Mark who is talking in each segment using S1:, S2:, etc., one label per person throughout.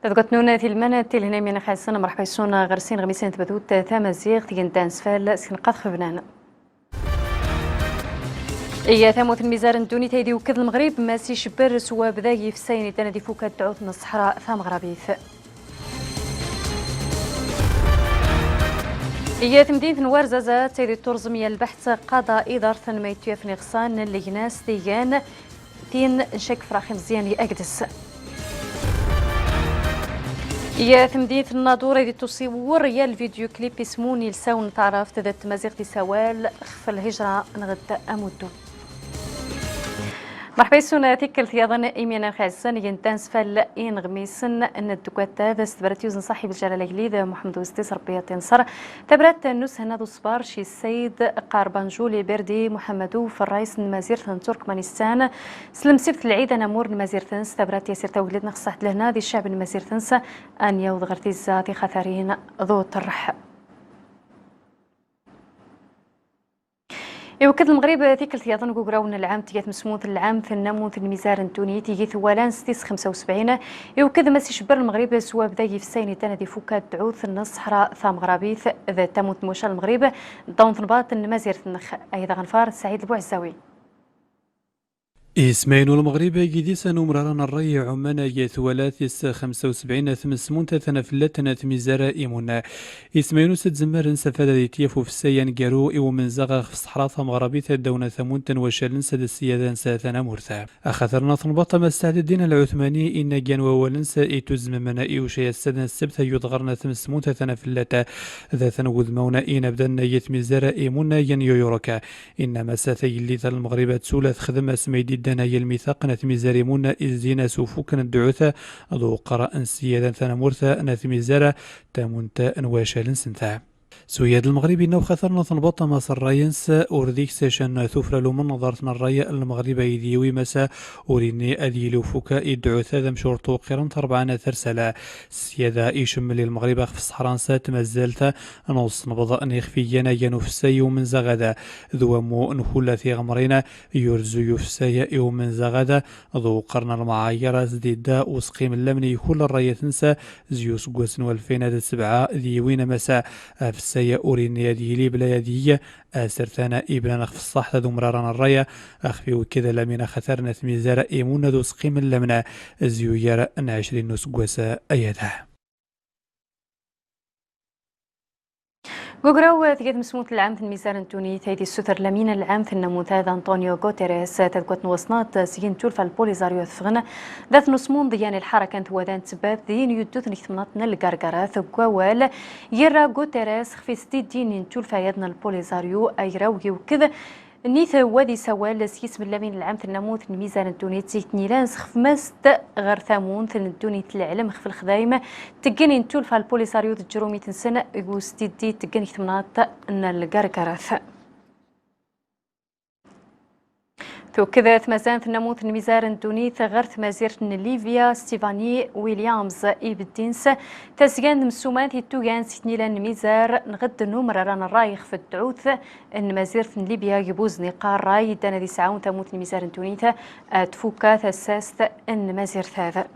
S1: تذكرتنا تلمنا تلهنا من خاصنا مرحبا يسونا غرسين غميسين تبدوت تامزيغ تيجندان سفال سنقاط خبنان إيا ثاموت الميزار الدوني تيدي وكذ المغرب ماسي شبر سوا بداي في سين تانا دي فوكات تعوث من الصحراء ثام غرابيث إيا تمدين نوار زازات تيدي تورزمية البحث قضاء إدارة ما يتوافني غصان اللجناس تيجان تين نشك فراخي مزيان أقدس يا تمدينة الناظورة اللي تصور يا الفيديو كليب اسموني لساون تعرف تذات مزيغ سوال خف الهجرة نغد أمدو مرحبا يسونا تيكل ثياضن إيمينا خاصن ينتانس فال إن غميسن أن الدكوات هذا استبرت يوزن صاحب الجلالة الجليد محمد وستيس ربيع تنصر تبرت النوس هنا دو صبار شي السيد قاربانجولي بردي محمدو في الرئيس نمازيرتن تركمانستان سلم سبت العيد نمور نمازيرتنس تبرت ياسير توغلدنا خصحت لهنا دي الشعب نمازيرتنس أن يوض غرتيزا دي خثارين ذو الطرح يوكد المغرب تيكل ثياضن قوقراون العام تيجات مسموث العام ثنموث الميزار التوني تيجي ثوالان ستيس 75 يوكد مسي شبر المغرب سوا بداي في السين تانا دي فوكات تعوث النص صحراء ثام غرابيث ذا تموت موشا المغرب ضون ثنباط النمازير النخ أيضا غنفار سعيد البوعزاوي
S2: إسماعيل المغرب جديس نمران الري عمان يثولاث 75 ثمسمون تنفلتنا ميزارة إيمونا إسماعيل سد زمار سفادة تيفو في السيان جارو إو من زغا في الصحراء مغربية الدونة ثمون وشالن سد السيادان ساثنا مرثا أخذرنا ثنبط مستعد الدين العثماني إن جان وولنس إيتوز ممنا إيوشي السدن السبت يضغرنا ثمسمون تنفلتا ذا نوذ مونا إن بدنا يتميزارة إيمونا ين يوركا إنما ساثي اللي المغرب تسولث خدمة سميدي دنا الميثاق نتميزاريمون إزينا سوفوكنا الدعوثة ذو قراء سيادا ثنمورثا نتميزارة تامونتا نواشا سنتا سوياد المغربي نو خثرنا تنبط مصر راينس أورديك سيشن ثوفر لو من نظرتنا الراية المغربي يديوي مسا أوريني أديلو فوكا إدعو ثاذم شورتو قرن تربعنا ثرسلا سيادة إيشملي المغرب في الصحرانسة تمزلتا نوص نبضا نخفينا ينفسي ومن زغدا ذو مو نخولا في غمرينا يرزو يفسي يوم من زغدا ذو قرن المعايرة زديدا وسقيم اللمني كل الراية تنسى زيوس قوسن والفين سبعة ديوين مسا السيا أوريني يدي بلا يدي أسرتنا إبنا في الصحة ذو مرارنا الراية أخفي وكذا لمن خثرنا ميزارة إيمون ذو سقيم لمنا زيو يرى أن 20 نسقوسا أيدها
S1: قوغراو تيجات مسموت العام في الميزان التوني تيدي السثر لمين العام في النموذج أنطونيو غوتيريس تذكرت نوصنات سيين تولفا البوليزاريو ثغنا ذات نصمون ضيان الحركة ودان تباب دين يدوث نكتمناتنا القرقرة ثقوال يرى غوتيريس خفي ستيدين تولفا يدنا البوليزاريو أي راوي وكذا نيث وادي سوال سيس من لمين العام النموذج الميزان التوني تيتنيلان سخف مست غير ثامون التوني العلم خف الخدايمة تجني نتولفا البوليساريو تجرومي تنسنة يوستيدي تجني ثمنات ان القرقرث تو كذا ثمازان النموذج الميزان التوني غير ثمازير ليفيا ستيفاني ويليامز إبدينس تسجان مسومات التوغان سيتنيلان ميزار نغد نمر رانا الرايخ في الدعوث ان مازير ليبيا يبوز نقار راي دانا دي ساعون تموت الميزان التوني تفوكا ثساست ان مازير ثاذا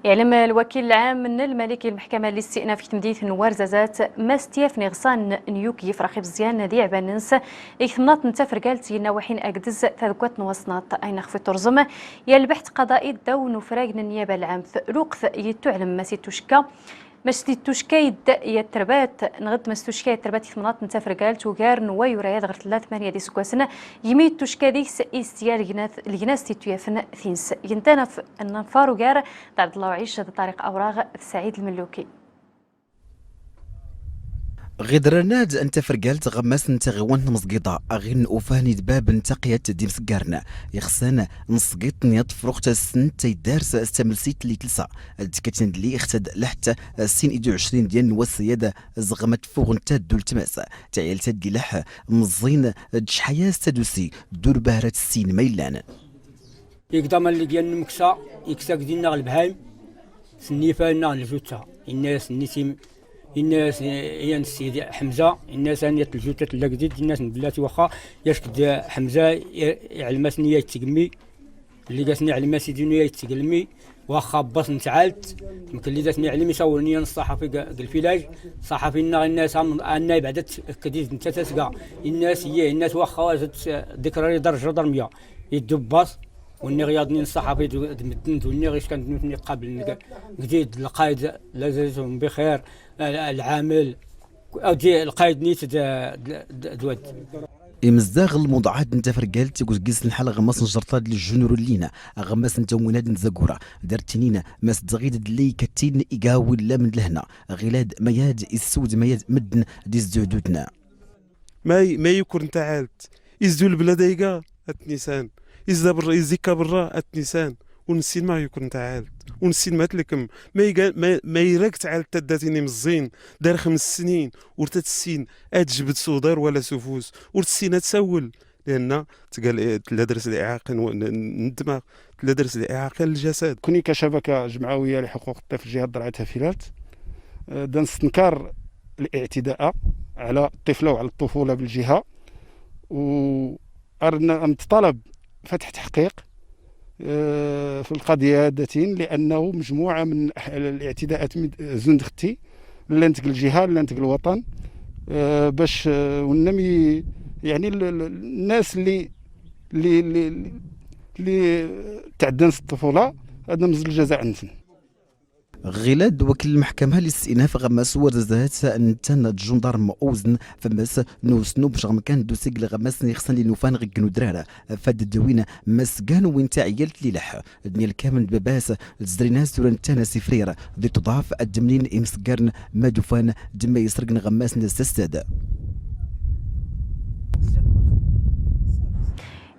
S1: يعلم الوكيل العام من الملكي المحكمة الاستئناف في تمديد نوار زازات ما استياف نغصان نيوكي فرخي بزيان دي عباننس إكثمنات نتفر قالتي نواحين أقدز تذكوات نوصنات أين خفي ترزم يا البحث قضائي الدو نفراغ النيابة العام لوقت يتعلم ما سيتوشكا ماشتي توشكايد يا التربات نغد مستوشكايد التربات ثمنات نتفر قالت وقار نواي ورايات غير 8 دي سكواسنا يميت توشكاديس استيال لجناس تيتويافن ثينس ينتنا في النفار وقار عبد الله وعيش طارق أوراغ سعيد الملوكي
S3: غدرناد انت فرقالت غماس انت غوانت مسقيطة اغين اوفاني دباب انتقيت ديم سكارنا يخسان نسقيط نيط فروخت السن تيدارس استملسيت لي تلسا تكتن لي اختد لحتى السين 21 ديال السيادة زغمت فوق انت دول تماسا تعيل تدي لح مزين دشحيا استدوسي دور بهرة السين ميلان
S4: يقدم اللي ديال المكسا يكسا ديالنا البهايم سنيفا لنا الجوتا الناس نسيم الناس هي السيد حمزه الناس هانيه الجوتات لا جديد الناس بلاتي واخا ياش حمزه يعلمات نيه تقمي اللي قاسني على سيدي نيا يتقلمي واخا باص نتعالت يمكن اللي داتني علمي سولني الصحفي قال الفلاج صحفي الناس عنا بعدت كديز انت تسقى الناس هي الناس واخا وازت ذكرى درجه 100 يدباص وني غياضني الصحفي دمتنت وني غيش كانت قبل جديد القائد لا زالتهم بخير العامل او دي القائد نيت دواد
S3: مزداغ الموضوعات نتا فرقالت تقول قيس الحال غماس نجرطاد للجنور لينا غماس نتا وناد نزاكورا درتنينا ماس تغيد اللي كتين إيقاوي لا من لهنا غلاد مياد السود مياد مدن دي زعدودنا
S5: ما يكون تعالت يزدو البلاد ايقا النيسان يزدا برا يزيكا برا النيسان ونسين ما يكون تعالت ونسين ما تلكم ما يراك تعالت تداتيني مزين دار 5 سنين ورتات السين اتجبد صدر ولا سفوس ورتسين تسول لان تقال لا درس الاعاقه الدماغ لا درس الاعاقه الجسد.
S6: كوني كشبكه جمعويه لحقوق الطفل جهه درعا تافيلات دنستنكر الاعتداء على الطفله وعلى الطفوله بالجهه وأردنا نتطلب فتح تحقيق في القضيه هادتين لانه مجموعه من الاعتداءات زندختي لا نتقل الجهه لا نتقل الوطن باش ونمي يعني الناس اللي تعدنس الطفوله هذا مزل الجزاء عندنا.
S3: غلاد وكيل المحكمة للاستئناف غماس ورزات نتن الجندرم أوزن فماس نوسنو باش غمكان دوسيق غماس نيخسن لي نوفان غيكنو درارة فاد الدوينة مسكان وين تاع عيالت لي لح دنيا الكامل باباس الزريناس دوران تانا سفرير ذي تضاف الدمنين إمسكارن ما دوفان دما يسرقن غماس نستستاد.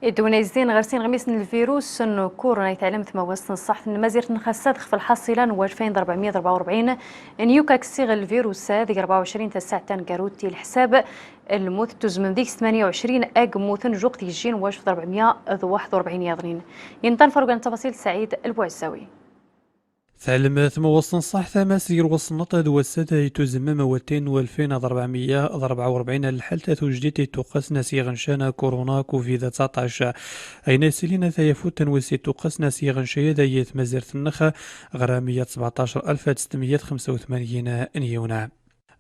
S1: الدونيزين غرسين غميس الفيروس كورونا يتعلم ثم وسط الصحة المزير نخسات في الحاصلة و 2444 نيوكا كسيغ الفيروس ذيك 24 ساعة كاروتي الحساب الموت توز من ذيك 28 موت جوق تيجين واش في 441 يظنين ينطن فرقان تفاصيل سعيد البوعزاوي.
S2: تعلم ثم وصن صح ثم سير وصنط دوسة يتزمم موتين والفين 444 الحالة توجدت تقاس ناسي غنشانا كورونا كوفيد 19 أين سلينا ثيفوت تنوسي تقاس ناسي غنشايا دايت مزيرة النخا غرامية 17685 نيونا.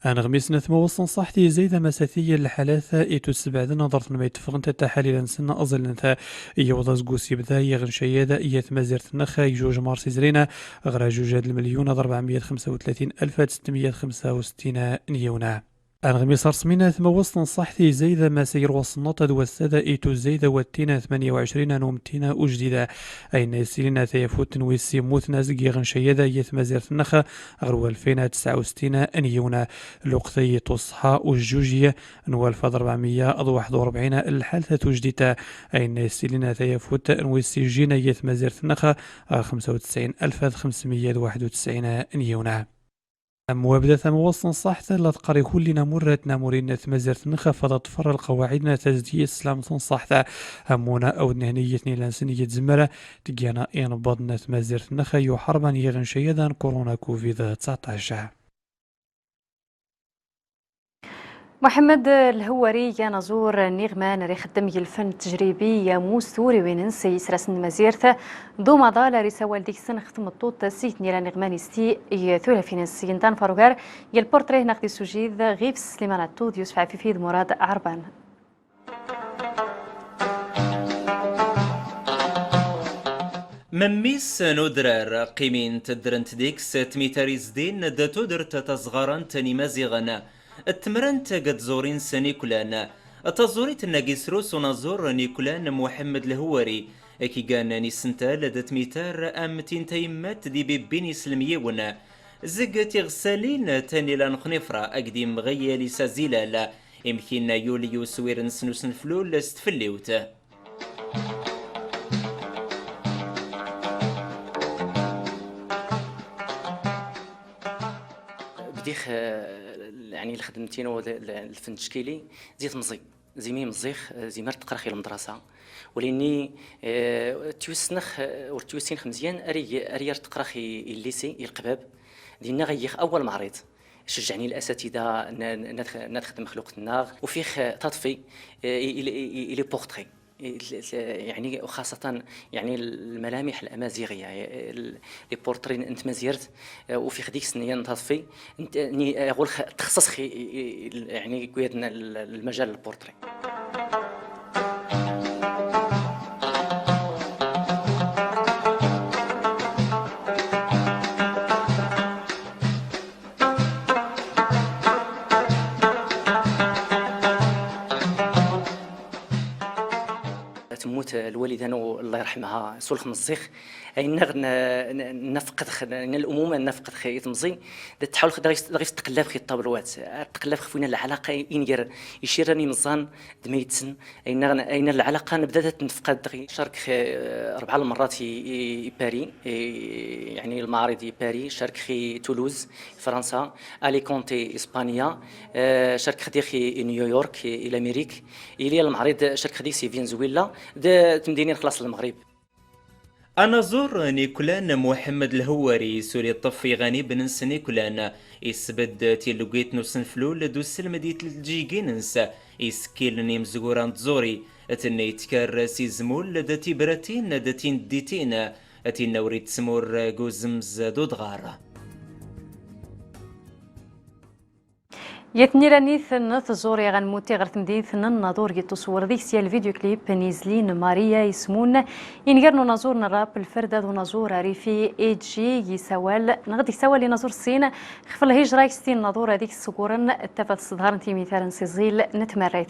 S2: أنغميسنا ثم وصن صحتي زيد مساثية الحالات إتسبع نظرت ما يتفقن تحاليلا سنة أظل يوضز قوسي بدا يغنشيادة إيات مزيرة النخا يجوج مارس زرينا غرا جوجاد 1,435,665 نيونا. أنغميس رسمينا ثم وصن صحتي زيد ما سير وصنط دوسادة إيتو زيد واتينا 28 نومتينا وجديدة أين يسيلنا ثيفوت تنويسي موت نازق يغنشيادة يتمزيرة النخا غرو 2069 نيونا لقطي تصحى وجوجية نوالف 441 الحالة توجديتا أين يسيلنا ثيفوت تنويسي جينا يتمزيرة النخا 95,591 نيونا. وابدا ثم وصن صح لا تقري كلنا مرت نامورين تمزرت نخفض تفر القواعدنا تزدية سلام صح همونا او نهنية لانسنية زمرة تجينا ان بدنا تمزرت نخا يحربا يغنشيدا كورونا كوفيد 19.
S1: محمد الهواري يا نزور نغمان ريخ الدمي الفن التجريبي يا موسوري ويننسي سرسن مزيرث دو مضالة رسوال ديك سن ختم الطوط سيتني لا نغمانيستي يثولا فينانسي ينتان فاروغار يا البورتريه نقدي سجيد غيف سليمان التود يوسف عفيفيد مراد عربان.
S7: مميس نودرار قيمين تدرنت ديكس تميتاريز دين دا تودر تتصغران تاني مازيغنا التمرنت قد زورين سنيكولان التزوريت الناقيسروس ونزور نيكولان محمد الهواري اكي كان نيسنتا لدت ميتار امتين تيمات دي بيبيني سلميون زقت غسالين تاني لان خنفرة اقديم غيالي سازيلال يمكن يوليو سويرن سنوسن فلول استفليوت.
S8: بديخ يعني الخدمتين الفن التشكيلي زيت مزي زي مي مزيخ زي مرت تقرا المدرسه ولاني توسنخ ورتوسين خمزيان اري تقرا الليسي القباب دينا غيخ اول معرض شجعني الاساتذه نخدم مخلوق الناغ وفيه تطفي الي بورتري يعني وخاصه يعني الملامح الامازيغيه لي بورتري انت مازيرت وفي خديك سنيه نتصفي ني اقول تخصص يعني قيادنا المجال البورتري. تموت الوالده الله يرحمها سلخ مزيخ اي نفقد الامومه نفقد خي تمزي تحاول غير تقلب خي الطابلوات تقلب خفينا العلاقه ينجر يشيرني مزان دميتسن اين العلاقه بدات تنفقد شارك 4 المرات في باري يعني المعارض باري شارك في تولوز فرنسا اليكونتي اسبانيا شارك خدي في نيويورك الى امريك الى المعرض شارك خدي في فنزويلا تمدينين خلاص المغرب.
S7: أنا زور نيكولان محمد الهواري سوري الطفي غني بننس نيكولان يسبد تيلوغيت نوسنفلول دو السلم ديت الجيجيننس يسكيل نيم زغوران تزوري اتني تكار سيزمول داتي براتين داتين ديتين اتي نوريت سمور جوزمز دودغار.
S1: يتني راني ثنا تزوري غنموتي غير تمدين ثنا الناظور يتصور ديك سيا الفيديو كليب نيزلين ماريا يسمون ينقرنو نازور نراب الفردة دو نازور ريفي اي جي يسوال نغدي يسوال لي نازور الصين خفل الهجرة يستين نازور هذيك السكورن التفت صدهار انتي مثال سيزيل نتمريت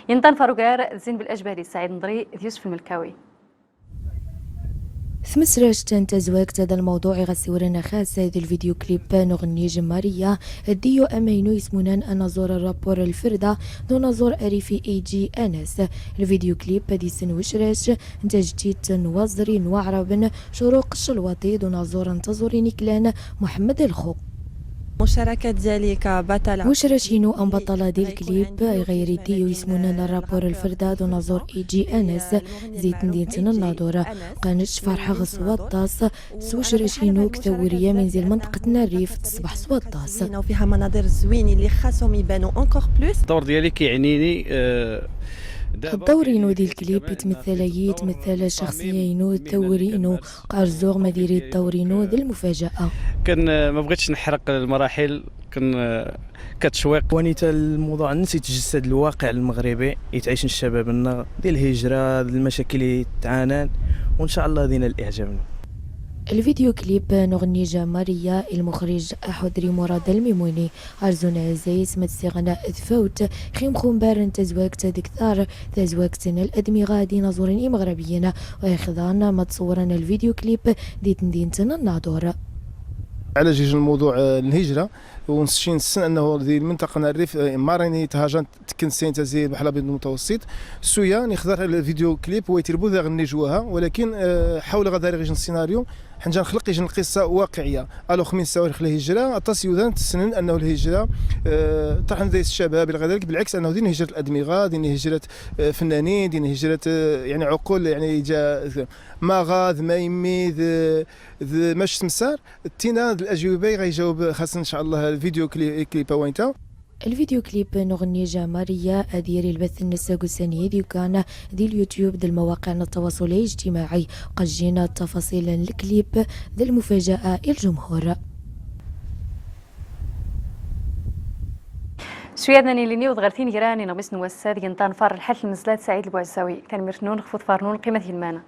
S1: ينطن فاروقار زين بالأجبالي سعيد نضري يوسف الملكاوي.
S9: ثمسرش تنتزوك هذا الموضوع غسورنا خاصة هذا الفيديو كليب نغني جمارية ديو أمينو يسمونان أنازور الرابور الفردة دو نازور أريفي اي جي أنس. الفيديو كليب دي سنوشرش تجديد نوزري نوعربن شروق الشلوطي دو نازور انتظري نكلان محمد الخو.
S10: مشاركة ديالي كبطلة
S9: مشارشينو أن بطلة ديال الكليب غير ديو يسمونا الرابور الفردة دو نازور اي جي انس زيت نديتن الناظورة قانش فرحة غصوطاس سوشرشينو كثورية من زي منطقتنا الريف تصبح صوطاس
S10: وفيها مناظر زوينين اللي خاصهم يبانوا انكور بلوس.
S11: الدور ديالي كيعنيني
S9: الدورينو ديال الكليب يتمثل شخصيينو الثورينو قارزوغ مديري الدورينو ذي المفاجأة.
S11: كان ما بغيتش نحرق المراحل كان كتشويق ونيت الموضوع نسي يتجسد الواقع المغربي يتعيش الشباب لنا ديال الهجرة المشاكل اللي تعانان وان شاء الله دينا الاعجاب.
S9: الفيديو كليب نغني جمارية المخرج أحد مراد الميموني أرزون عزيز متسيغنا أذفوت خيم خنبار تزواكت دكثار تزواكتنا الأدمغة دي نظورين مغربيين ويخضان متصورنا الفيديو كليب دي تندينتنا الناظور
S6: على جيج الموضوع الهجرة ونسشين السن انه ذي المنطقه الريف ماريني تهاجن تكنسين تزي البحر الابيض المتوسط سويا نخضر الفيديو كليب ويتربو ذا غني جواها ولكن حول غدا ريجن السيناريو حنجا نخلق يجن قصه واقعيه الوغ من سوارخ الهجره التصيودان تسنن انه الهجره طرح ذي الشباب الى غير ذلك بالعكس انه دين هجره الادمغه دين هجره فنانين دين هجره يعني عقول يعني جا ماغاذ مايمي ذ ماش سمسار تينا الاجوبه غيجاوب خاصه ان شاء الله الفيديو كليب وينتا.
S9: الفيديو كليب نغني جمارية أدير البث النساق الثاني دي كان دي اليوتيوب دي المواقع التواصل الاجتماعي قد جينا تفاصيل الكليب دي المفاجأة الجمهور.
S1: سويدني ليني وضغرتين جيراني نغمس نوساد ينطان فار الحل المزلات سعيد البوعساوي كان مرنون خفوض فارنون قيمة المانا.